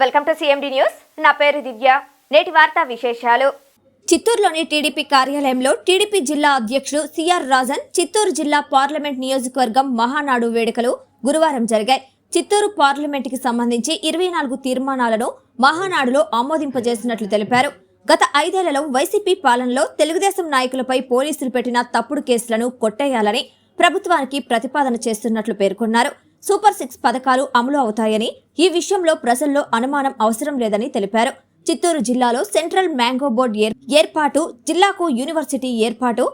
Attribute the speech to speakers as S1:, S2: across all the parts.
S1: Welcome to CMD news. నా పేరు దివ్య. నేటి వార్తా విశేషాలు. చిత్తూరులోని టీడీపీ కార్యాలయంలో టీడీపీ జిల్లా అధ్యక్షుడు సిఆర్ రాజన్ చిత్తూరు జిల్లా పార్లమెంట్ నియోజకవర్గం మహానాడు వేడుకలు గురువారం జరిగాయి. చిత్తూరు పార్లమెంటుకి సంబంధించి 24 తీర్మానాలను మహానాడులో ఆమోదింపజేసినట్లు తెలిపారు. గత 5 ఏళ్లలో వైసీపీ పాలనలో తెలుగుదేశం నాయకులపై పోలీసులు పెట్టిన తప్పుడు కేసులను కొట్టేయాలని ప్రభుత్వానికి ప్రతిపాదన చేస్తున్నట్లు పేర్కొన్నారు. సూపర్ 6 పథకాలు అమలు అవుతాయని, ఈ విషయంలో ప్రజల్లో అనుమానం అవసరం లేదని తెలిపారు. చిత్తూరు జిల్లాలో సెంట్రల్ మ్యాంగో బోర్డు ఏర్పాటు, జిల్లాకు యూనివర్సిటీ ఏర్పాటు,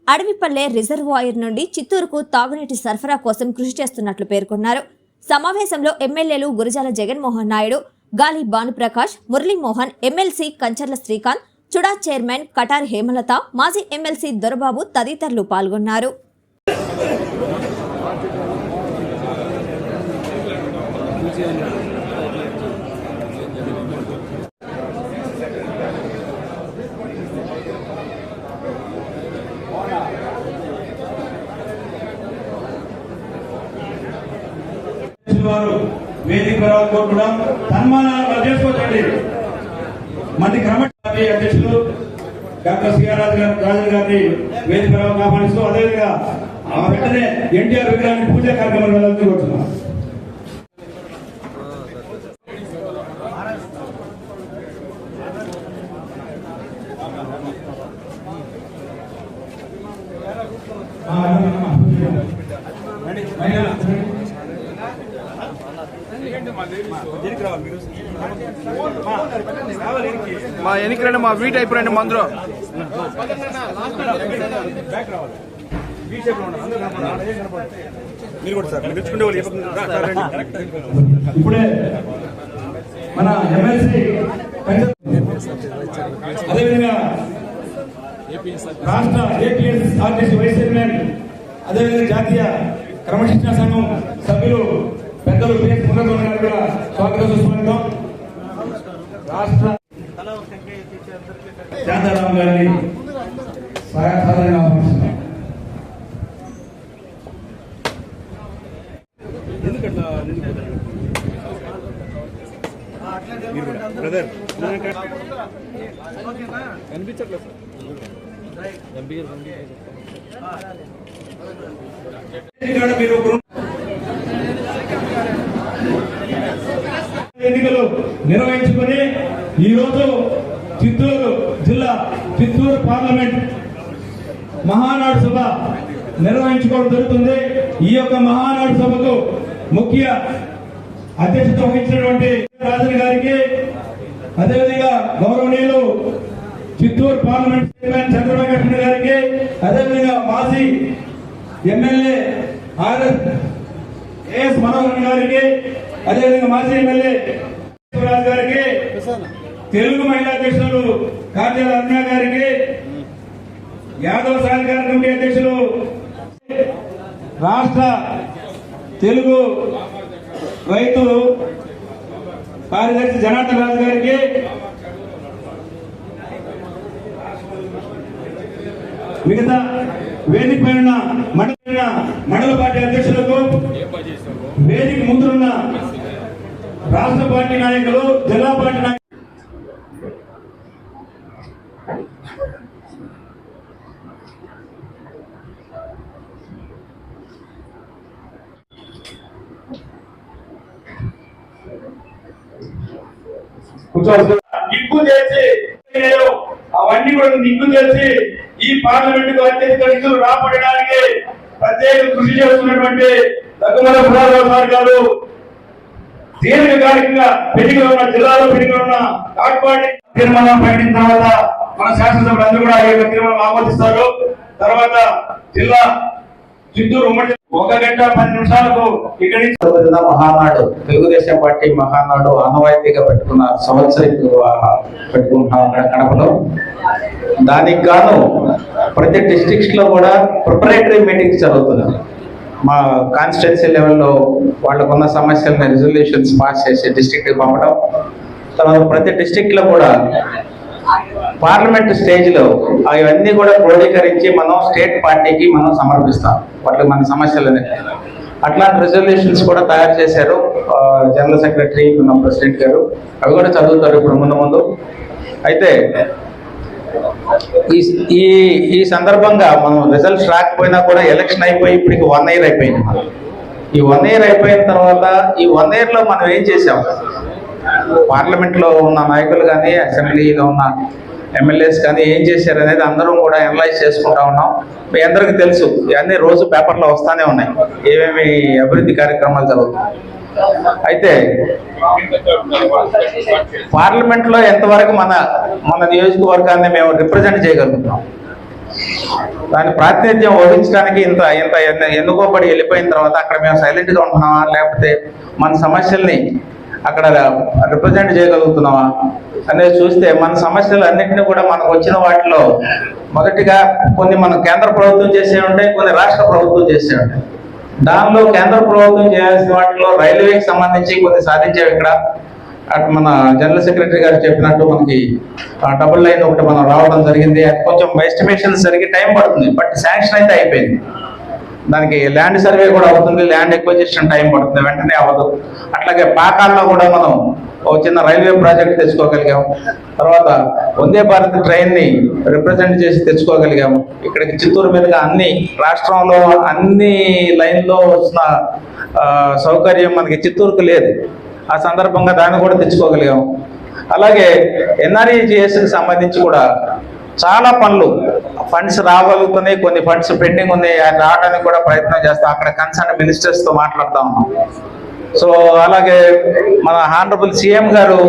S1: అడవిపల్లె రిజర్వాయర్ నుండి చిత్తూరుకు తాగునీటి సరఫరా కోసం కృషి చేస్తున్నట్లు పేర్కొన్నారు. సమావేశంలో ఎమ్మెల్యేలు గురజాల జగన్మోహన్ నాయుడు, గాలి భానుప్రకాష్, మురళీమోహన్, ఎమ్మెల్సీ కంచర్ల శ్రీకాంత్, చుడా చైర్మన్ కటారి హేమలత, మాజీ ఎమ్మెల్సీ దొరబాబు తదితరులు పాల్గొన్నారు.
S2: వేదిక కోరుకోవడం సన్మానాలు చేసుకోవచ్చండి. మంది క్రమపార్టీ అధ్యక్షులు డాక్టర్ సిఆర్ రాజన్ గారిని వేదిక ఆహ్వానిస్తూ, అదేవిధంగా వెంటనే ఎన్టీఆర్ విగ్రహాన్ని పూజా కార్యక్రమాలు వెళ్ళాలని కోరుతున్నాం.
S3: మా ఎన్నికలండి, మా వీట్ అయిపోయింది మందులో
S2: ఇప్పుడే మన ఎమ్మెల్సీ అదేవిధంగా రాష్ట్ర ఏపీఎస్ఆర్టీసీ వైస్ చైర్మన్, అదేవిధంగా జాతీయ క్రమశిక్షణ సంఘం సభ్యులు పెద్దలు గారు కూడా స్వాగతం సుస్వాగతం. రాష్ట్ర శాంతారాం గారిని సాధారణంగా ఆహ్వానిస్తున్నాం. ఎన్నికలు నిర్వహించుకుని ఈరోజు చిత్తూరు జిల్లా చిత్తూరు పార్లమెంట్ మహానాడు సభ నిర్వహించుకోవడం జరుగుతుంది. ఈ యొక్క మహానాడు సభకు ముఖ్య అధ్యక్షత వహించినటువంటి రాజన్ గారికి, అదేవిధంగా గౌరవనీయులు చిత్తూరు పార్లమెంట్ చైర్మన్ చంద్రబాబు గారికి, అదేవిధంగా మాజీ ఎమ్మెల్యే ఏఎస్ మనోహర్ గారికి, అదేవిధంగా మాజీ ఎమ్మెల్యే రాజు గారికి, తెలుగు మహిళా అధ్యక్షులు కార్యాల అరుణ గారికి, యాదవ్ సహకార కమిటీ అధ్యక్షులు రాష్ట్ర తెలుగు రైతు కార్యదర్శి జనార్దన్ రాజు గారికి, మిగతా వేదిక పైన మండల పార్టీ అధ్యక్షులకు, వేదిక ముందున్న రాష్ట్ర పార్టీ నాయకులు, జిల్లా పార్టీ నాయకులు, నిగ్గు చేసి అవన్నీ కూడా నిగ్గు చేసి ఈ పార్లమెంట్ కు అత్యధిక నిధులు రాబట్టడానికి ప్రత్యేక కృషి చేస్తున్నటువంటి దగ్గుమల పురారావు సార్ గారు దీర్ఘకాలికంగా పెరిగిన ఉన్న జిల్లాలో పెరిగిన ఉన్న కాట్పాడి తీర్మానం ప్రకటించిన తర్వాత మన శాసనసభ్యులు అందరూ కూడా ఈ యొక్క తీర్మానం ఆమోదిస్తారు. తర్వాత జిల్లా చిత్తూరు ఉమ్మడి 1 గంట 10 నిమిషాలకు ఇక్కడి నుంచి
S4: మహానాడు తెలుగుదేశం పార్టీ మహానాడు ఆనవాయితీగా పెట్టుకున్న పెట్టుకుంటున్నాం కడపలో. దానికి గాను ప్రతి డిస్ట్రిక్ట్స్ లో కూడా ప్రిపరేటరీ మీటింగ్స్ జరుగుతున్నాయి. మా కాన్స్టిట్యున్సీ లెవెల్లో వాళ్ళకున్న సమస్యలను రిజల్యూషన్స్ పాస్ చేసి డిస్ట్రిక్ట్కి పంపడం, తర్వాత ప్రతి డిస్ట్రిక్ట్ లో కూడా పార్లమెంట్ స్టేజ్ లో అవన్నీ కూడా క్రోడీకరించి మనం స్టేట్ పార్టీకి మనం సమర్పిస్తాం. వాటికి మన సమస్యలు అట్లాంటి రెజల్యూషన్స్ కూడా తయారు చేశారు జనరల్ సెక్రటరీ మన ప్రెసిడెంట్ గారు. అవి కూడా చదువుతారు ఇప్పుడు ముందు. అయితే ఈ సందర్భంగా మనం రిజల్ట్స్ రాకపోయినా కూడా ఎలక్షన్ అయిపోయి ఇప్పటికి 1 year అయిపోయింది. ఈ 1 year అయిపోయిన తర్వాత ఈ 1 yearలో మనం ఏం చేసాం, పార్లమెంట్లో ఉన్న నాయకులు కానీ అసెంబ్లీలో ఉన్న ఎమ్మెల్యేస్ కానీ ఏం చేశారు అనేది అందరం కూడా అనలైజ్ చేసుకుంటా ఉన్నాం. మీ అందరికీ తెలుసు, ఇవన్నీ రోజు పేపర్లో వస్తూనే ఉన్నాయి ఏమేమి అభివృద్ధి కార్యక్రమాలు జరుగుతాయి. అయితే పార్లమెంట్లో ఎంతవరకు మన నియోజకవర్గాన్ని మేము రిప్రజెంట్ చేయగలుగుతాం, దాని ప్రాతినిధ్యం వహించడానికి ఇంత ఎన్నుకోబడి వెళ్ళిపోయిన తర్వాత అక్కడ మేము సైలెంట్గా ఉంటున్నామా, లేకపోతే మన సమస్యల్ని అక్కడ రిప్రజెంట్ చేయగలుగుతున్నామా అనేది చూస్తే మన సమస్యలు అన్నింటినీ కూడా మనకు వచ్చిన వాటిలో మొదటిగా కొన్ని మనం కేంద్ర ప్రభుత్వం చేసే ఉంటాయి, కొన్ని రాష్ట్ర ప్రభుత్వం చేసే ఉంటాయి. దానిలో కేంద్ర ప్రభుత్వం చేయాల్సిన వాటిలో రైల్వేకి సంబంధించి కొన్ని సాధించాం. ఇక్కడ అటు మన జనరల్ సెక్రటరీ గారు చెప్పినట్టు మనకి డబుల్ లైన్ ఒకటి మనం రావడం జరిగింది. అది కొంచెం ఎస్టిమేషన్ సరిగ్గా టైం పడుతుంది, బట్ శాంక్షన్ అయితే అయిపోయింది. దానికి ల్యాండ్ సర్వే కూడా అవుతుంది, ల్యాండ్ ఎక్విజిషన్ టైం పడుతుంది, వెంటనే అవ్వదు. అట్లాగే పాకాల్లో కూడా మనం ఒక చిన్న రైల్వే ప్రాజెక్ట్ తెచ్చుకోగలిగాము. తర్వాత వందే భారత్ ట్రైన్ని రిప్రజెంట్ చేసి తెచ్చుకోగలిగాము. ఇక్కడికి చిత్తూరు మీదుగా అన్ని రాష్ట్రంలో అన్ని లైన్లో వచ్చిన సౌకర్యం మనకి చిత్తూరుకు లేదు. ఆ సందర్భంగా దాన్ని కూడా తెచ్చుకోగలిగాము. అలాగే ఎన్ఆర్ఈజిఎస్కి సంబంధించి కూడా చాలా పనులు ఫండ్స్ రాగలుగుతున్నాయి, కొన్ని ఫండ్స్ పెండింగ్ ఉన్నాయి, అది రావడానికి కూడా ప్రయత్నం చేస్తాం. అక్కడ కన్సర్న్ మినిస్టర్స్తో మాట్లాడుతూ ఉన్నాం. సో అలాగే మన హానరబుల్ సీఎం గారు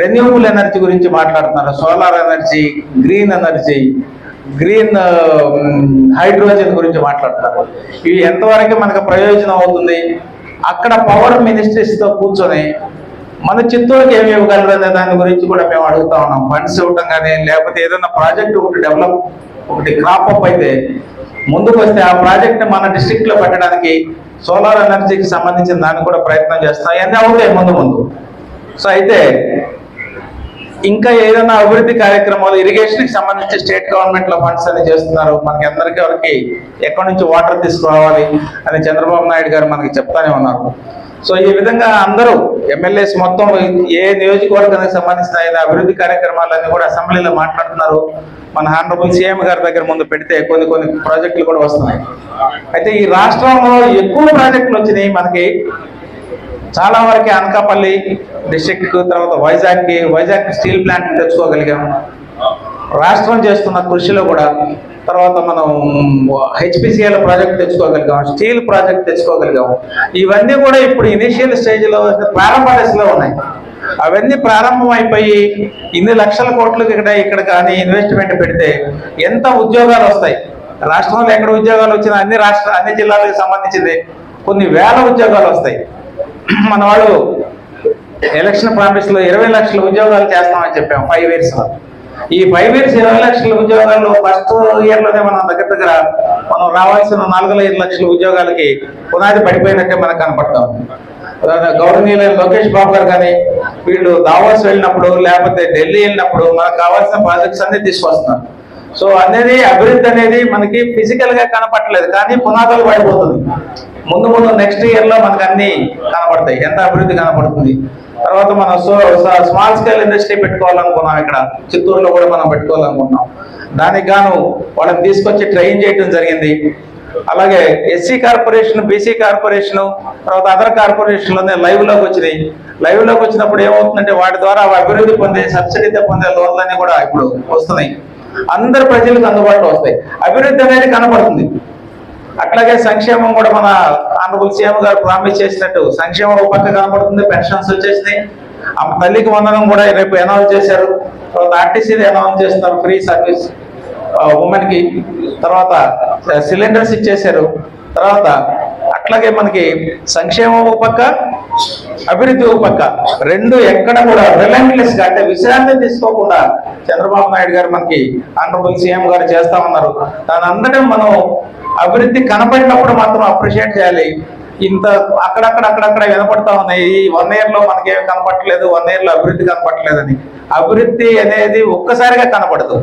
S4: రెన్యూవబుల్ ఎనర్జీ గురించి మాట్లాడుతున్నారు. Solar energy, green energy, green hydrogen గురించి మాట్లాడుతున్నారు. ఇవి ఎంతవరకు మనకు ప్రయోజనం అవుతుంది, అక్కడ పవర్ మినిస్ట్రీస్తో కూర్చొని మన చిత్తూరుకి ఏమి ఇవ్వగలరు అనే దాని గురించి కూడా మేము అడుగుతా ఉన్నాం. ఫండ్స్ ఇవ్వటం కానీ, లేకపోతే ఏదైనా ప్రాజెక్ట్ ఒకటి క్రాప్ అప్ అయితే ముందుకు వస్తే ఆ ప్రాజెక్ట్ మన డిస్ట్రిక్ట్లో పెట్టడానికి సోలార్ ఎనర్జీకి సంబంధించిన దాన్ని కూడా ప్రయత్నం చేస్తాం. ఇవన్నీ అవుతాయి ముందు. సో అయితే ఇంకా ఏదైనా అభివృద్ధి కార్యక్రమాలు, ఇరిగేషన్కి సంబంధించి స్టేట్ గవర్నమెంట్లో ఫండ్స్ అని చేస్తున్నారు. మనకి అందరికీ ఎక్కడి నుంచి వాటర్ తీసుకురావాలి అని చంద్రబాబు నాయుడు గారు మనకి చెప్తానే ఉన్నారు. సో ఈ విధంగా అందరూ ఎమ్మెల్యేస్ మొత్తం ఏ నియోజకవర్గానికి సంబంధించిన అభివృద్ధి కార్యక్రమాలన్నీ కూడా అసెంబ్లీలో మాట్లాడుతున్నారు. మన హానరబుల్ సీఎం గారి దగ్గర ముందు పెడితే కొన్ని ప్రాజెక్టులు కూడా వస్తున్నాయి. అయితే ఈ రాష్ట్రంలో ఎక్కువ ప్రాజెక్టులు వచ్చినాయి మనకి. చాలా వరకు అనకాపల్లి డిస్ట్రిక్ట్, తర్వాత వైజాగ్ స్టీల్ ప్లాంట్ తెచ్చుకోగలిగాం. రాష్ట్రం చేస్తున్న కృషిలో కూడా తర్వాత మనం హెచ్పిసిఎల్ ప్రాజెక్ట్ తెచ్చుకోగలిగాం, స్టీల్ ప్రాజెక్ట్ తెచ్చుకోగలిగాం. ఇవన్నీ కూడా ఇప్పుడు ఇనిషియల్ స్టేజ్లో ప్రారంభ దశలో ఉన్నాయి. అవన్నీ ప్రారంభం అయిపోయి ఇన్ని లక్షల కోట్లు ఇక్కడ కానీ ఇన్వెస్ట్మెంట్ పెడితే ఎంత ఉద్యోగాలు వస్తాయి. రాష్ట్రంలో ఎక్కడ ఉద్యోగాలు వచ్చినా అన్ని జిల్లాలకు సంబంధించింది కొన్ని వేల ఉద్యోగాలు వస్తాయి. మన వాళ్ళు ఎలక్షన్ ప్రామిస్లో 20 లక్షల ఉద్యోగాలు చేస్తామని చెప్పాం 5 yearsలో. ఈ 5 years 20 లక్షల ఉద్యోగాలు ఫస్ట్ ఇయర్లోనే మనం రావాల్సిన 4-5 లక్షల ఉద్యోగాలకి పునాది పడిపోయినట్టే మనకు కనపడతాం. గవర్నీయులైన లోకేష్ బాబు గారు కానీ వీళ్ళు దావోస్ వెళ్ళినప్పుడు, లేకపోతే ఢిల్లీ వెళ్ళినప్పుడు మనకు కావాల్సిన ప్రాజెక్ట్స్ అన్ని తీసుకొస్తున్నారు. సో అనేది అభివృద్ధి అనేది మనకి ఫిజికల్ గా కనపడలేదు, కానీ పునాదులు పడిపోతుంది. ముందు నెక్స్ట్ ఇయర్ లో మనకు అన్ని కనపడతాయి, ఎంత అభివృద్ధి కనపడుతుంది. తర్వాత మనం స్మాల్ స్కేల్ ఇండస్ట్రీ పెట్టుకోవాలనుకున్నాం. ఇక్కడ చిత్తూరులో కూడా మనం పెట్టుకోవాలనుకున్నాం. దానికి గాను వాళ్ళని తీసుకొచ్చి ట్రైన్ చేయడం జరిగింది. అలాగే ఎస్సీ కార్పొరేషన్, బీసీ కార్పొరేషన్, తర్వాత అదర్ కార్పొరేషన్లోనే లైవ్లోకి వచ్చినాయి. లైవ్లోకి వచ్చినప్పుడు ఏమవుతుందంటే వాటి ద్వారా అభివృద్ధి పొందే, సబ్సిడీతో పొందే లోన్లన్నీ కూడా ఇప్పుడు వస్తున్నాయి. అందరు ప్రజలకు అందుబాటులో వస్తాయి. అభివృద్ధి అనేది కనపడుతుంది. అట్లాగే సంక్షేమం కూడా మన ఆనరబుల్ సీఎం గారు ప్రామిస్ చేసినట్టు సంక్షేమం ఒక పక్క కనపడుతుంది. పెన్షన్స్ వచ్చేసినాయి. తల్లికి వందనం కూడా రేపు అనౌన్స్ చేశారు. తర్వాత ఆర్టీసీని అనౌన్స్ చేస్తున్నారు, ఫ్రీ సర్వీస్ ఉమెన్ కి. తర్వాత సిలిండర్స్ ఇచ్చేశారు. తర్వాత అట్లాగే మనకి సంక్షేమం ఒక పక్క, అభివృద్ధి ఒక పక్క, రెండు ఎక్కడ కూడా రిలెంట్లెస్ గా, అంటే విశ్రాంతి తీసుకోకుండా చంద్రబాబు నాయుడు గారు మనకి ఆనరబుల్ సీఎం గారు చేస్తా ఉన్నారు. దాని అందరం మనం అభివృద్ధి కనపడినప్పుడు మాత్రం అప్రిషియేట్ చేయాలి. ఇంత అక్కడక్కడ వినపడతా ఉన్నాయి. ఈ 1 year లో మనకేమి కనపడట్లేదు, 1 year లో అభివృద్ధి కనపడట్లేదని. అభివృద్ధి అనేది ఒక్కసారిగా కనపడదు.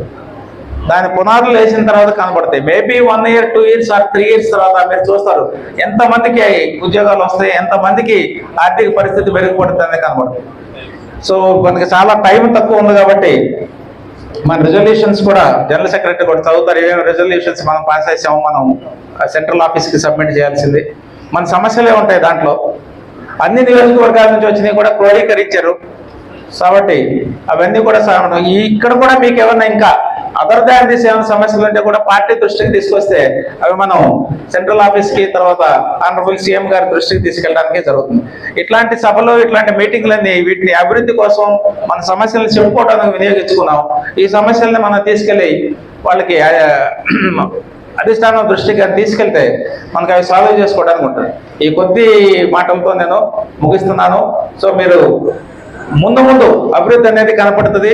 S4: దాని పునాదులు వేసిన తర్వాత కనబడతాయి. Maybe 1 year 2 years or 3 years తర్వాత మీరు చూస్తారు ఎంతమందికి ఉద్యోగాలు వస్తాయి, ఎంతమందికి ఆర్థిక పరిస్థితి మెరుగుపడుతుంది అనేది కనబడుతుంది. సో మనకి చాలా టైం తక్కువ ఉంది కాబట్టి మన రిజల్యూషన్స్ కూడా జనరల్ సెక్రటరీ కూడా చదువుతారు. ఏమేమి రిజల్యూషన్స్ మనం పాస్ చేసాము, మనం సెంట్రల్ ఆఫీస్కి సబ్మిట్ చేయాల్సింది. మన సమస్యలే ఉంటాయి దాంట్లో. అన్ని నియోజకవర్గాల నుంచి వచ్చినవి కూడా క్రోడీకరించారు కాబట్టి అవన్నీ కూడా ఇక్కడ కూడా మీకు ఏమన్నా ఇంకా అదర్ దాన్ దిస్ ఏమైనా సమస్యలు ఉంటే కూడా పార్టీ దృష్టికి తీసుకొస్తే అవి మనం సెంట్రల్ ఆఫీస్కి తర్వాత ఆనరబుల్ సీఎం గారి దృష్టికి తీసుకెళ్ళడానికి జరుగుతుంది. ఇట్లాంటి సభలు ఇట్లాంటి మీటింగ్లన్నీ వీటిని అభివృద్ధి కోసం మన సమస్యలను చెప్పుకోవడానికి వినియోగించుకున్నాం. ఈ సమస్యల్ని మనం తీసుకెళ్ళి వాళ్ళకి అధిష్టానం దృష్టికి తీసుకెళ్తే మనకు అవి సాల్వ్ చేసుకోవడానికి ఉంటుంది. ఈ కొద్ది మాటలతో నేను ముగిస్తున్నాను. సో మీరు ముందు అభివృద్ధి అనేది కనపడుతుంది.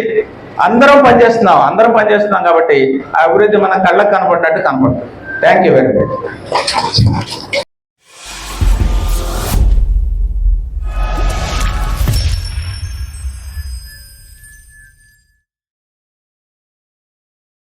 S4: అందరం పనిచేస్తున్నాం కాబట్టి ఆ అభివృద్ధి మన కళ్ళకు కనపడినట్టు కనపడుతుంది. Thank you very much.